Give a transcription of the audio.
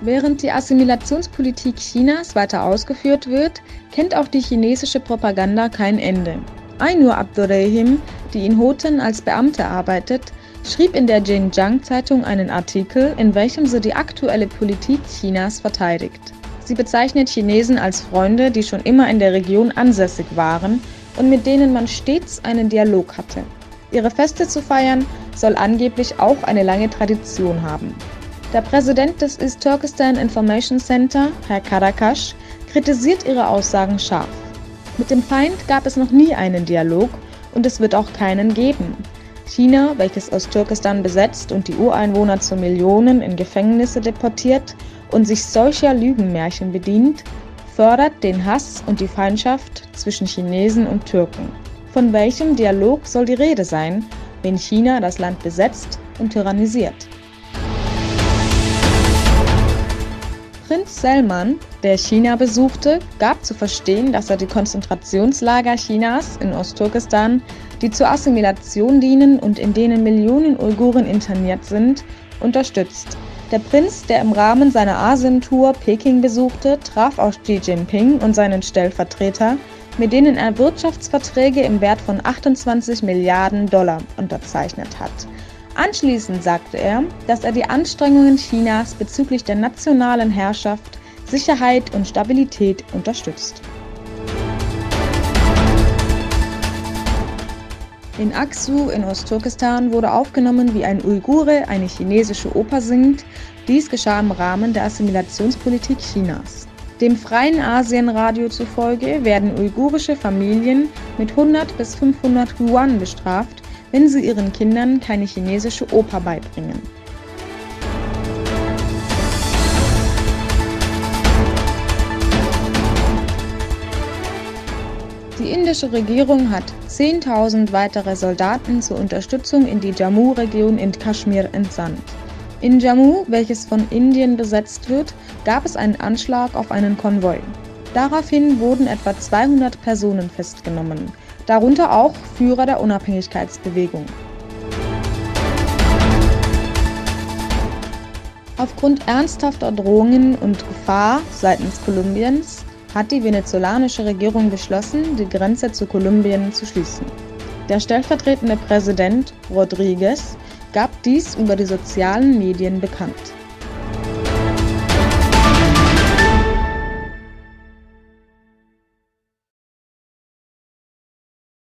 Während die Assimilationspolitik Chinas weiter ausgeführt wird, kennt auch die chinesische Propaganda kein Ende. Ainur Abdurrahim, die in Hoten als Beamte arbeitet, schrieb in der Xinjiang-Zeitung einen Artikel, in welchem sie die aktuelle Politik Chinas verteidigt. Sie bezeichnet Chinesen als Freunde, die schon immer in der Region ansässig waren und mit denen man stets einen Dialog hatte. Ihre Feste zu feiern soll angeblich auch eine lange Tradition haben. Der Präsident des East Turkestan Information Center, Herr Karakash, kritisiert ihre Aussagen scharf. Mit dem Feind gab es noch nie einen Dialog und es wird auch keinen geben. China, welches Osttürkestan besetzt und die Ureinwohner zu Millionen in Gefängnisse deportiert und sich solcher Lügenmärchen bedient, fördert den Hass und die Feindschaft zwischen Chinesen und Türken. Von welchem Dialog soll die Rede sein, wenn China das Land besetzt und tyrannisiert? Prinz Selman, der China besuchte, gab zu verstehen, dass er die Konzentrationslager Chinas in Osttürkestan, die zur Assimilation dienen und in denen Millionen Uiguren interniert sind, unterstützt. Der Prinz, der im Rahmen seiner Asien-Tour Peking besuchte, traf auch Xi Jinping und seinen Stellvertreter, mit denen er Wirtschaftsverträge im Wert von 28 Milliarden Dollar unterzeichnet hat. Anschließend sagte er, dass er die Anstrengungen Chinas bezüglich der nationalen Herrschaft, Sicherheit und Stabilität unterstützt. In Aksu in Osttürkestan wurde aufgenommen, wie ein Uigure eine chinesische Oper singt. Dies geschah im Rahmen der Assimilationspolitik Chinas. Dem Freien Asienradio zufolge werden uigurische Familien mit 100 bis 500 Yuan bestraft, wenn sie ihren Kindern keine chinesische Oper beibringen. Die indische Regierung hat 10.000 weitere Soldaten zur Unterstützung in die Jammu-Region in Kaschmir entsandt. In Jammu, welches von Indien besetzt wird, gab es einen Anschlag auf einen Konvoi. Daraufhin wurden etwa 200 Personen festgenommen, darunter auch Führer der Unabhängigkeitsbewegung. Aufgrund ernsthafter Drohungen und Gefahr seitens Kolumbiens hat die venezolanische Regierung beschlossen, die Grenze zu Kolumbien zu schließen. Der stellvertretende Präsident Rodríguez gab dies über die sozialen Medien bekannt.